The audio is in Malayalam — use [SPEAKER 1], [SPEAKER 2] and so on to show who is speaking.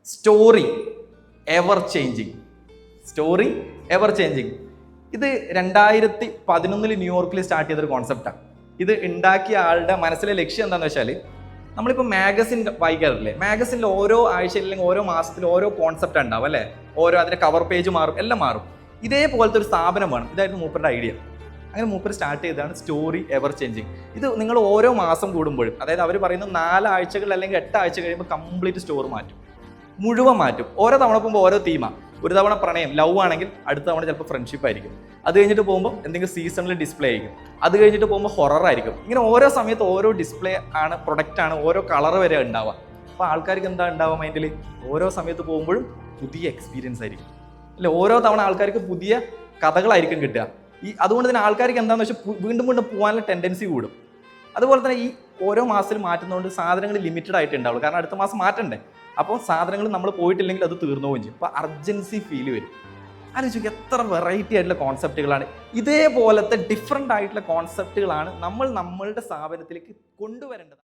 [SPEAKER 1] Story ever changing. Story ever changing. ഇത് 2011 ന്യൂയോർക്കിൽ സ്റ്റാർട്ട് ചെയ്തൊരു കോൺസെപ്റ്റാണ്. ഇത് ഉണ്ടാക്കിയ ആളുടെ മനസ്സിലെ ലക്ഷ്യം എന്താണെന്ന് വെച്ചാൽ, നമ്മളിപ്പോൾ മാഗസിൻ വായിക്കാറില്ലേ, മാഗസിനിൽ ഓരോ ആഴ്ചയിൽ അല്ലെങ്കിൽ ഓരോ മാസത്തിൽ ഓരോ കോൺസെപ്റ്റ് ഉണ്ടാവും അല്ലേ, ഓരോ അതിൻ്റെ കവർ പേജ് മാറും, എല്ലാം മാറും. ഇതേപോലത്തെ ഒരു സ്ഥാപനം വേണം. ഇതായിരുന്നു മൂപ്പരുടെ ഐഡിയ. അങ്ങനെ മൂപ്പർ സ്റ്റാർട്ട് ചെയ്തതാണ് സ്റ്റോറി എവർ ചേഞ്ചിങ്. ഇത് നിങ്ങൾ ഓരോ മാസം കൂടുമ്പോഴും, അതായത് അവർ പറയുന്നത് 4 ആഴ്ചകൾ അല്ലെങ്കിൽ 8 ആഴ്ച കഴിയുമ്പോൾ കംപ്ലീറ്റ് സ്റ്റോർ മാറ്റും, മുഴുവൻ മാറ്റും. ഓരോ തവണ പോകുമ്പോൾ ഓരോ തീമാണ്. ഒരു തവണ പ്രണയം, ലവ് ആണെങ്കിൽ അടുത്ത തവണ ചിലപ്പോൾ ഫ്രണ്ട്ഷിപ്പ് ആയിരിക്കും. അത് കഴിഞ്ഞിട്ട് പോകുമ്പോൾ എന്തെങ്കിലും സീസണിൽ ഡിസ്പ്ലേ ആയിരിക്കും. അത് കഴിഞ്ഞിട്ട് പോകുമ്പോൾ ഹൊറർ ആയിരിക്കും. ഇങ്ങനെ ഓരോ സമയത്ത് ഓരോ ഡിസ്പ്ലേ ആണ്, പ്രൊഡക്റ്റ് ആണ്, ഓരോ കളർ വരെ ഉണ്ടാവുക. അപ്പോൾ ആൾക്കാർക്ക് എന്താ ഉണ്ടാവുക മൈൻഡിൽ? ഓരോ സമയത്ത് പോകുമ്പോഴും പുതിയ എക്സ്പീരിയൻസ് ആയിരിക്കും അല്ലെ. ഓരോ തവണ ആൾക്കാർക്ക് പുതിയ കഥകളായിരിക്കും കിട്ടുക. അതുകൊണ്ട് തന്നെ ആൾക്കാർക്ക് എന്താണെന്ന് വെച്ചാൽ വീണ്ടും വീണ്ടും പോകാനുള്ള ടെൻഡൻസി കൂടും. അതുപോലെ തന്നെ ഈ ഓരോ മാസത്തിൽ മാറ്റുന്നതുകൊണ്ട് സാധനങ്ങൾ ലിമിറ്റഡ് ആയിട്ട് ഉണ്ടാവുള്ളൂ. കാരണം അടുത്ത മാസം മാറ്റണ്ടേ. അപ്പോൾ സാധനങ്ങൾ നമ്മൾ പോയിട്ടില്ലെങ്കിൽ അത് തീർന്നു പോവുകയും ചെയ്യും. അപ്പോൾ അർജൻസി ഫീൽ വരും. ആലോചിക്കുക, എത്ര വെറൈറ്റി ആയിട്ടുള്ള കോൺസെപ്റ്റുകളാണ്. ഇതേപോലത്തെ ഡിഫറെൻ്റ് ആയിട്ടുള്ള കോൺസെപ്റ്റുകളാണ് നമ്മളുടെ സ്ഥാപനത്തിലേക്ക് കൊണ്ടുവരേണ്ടത്.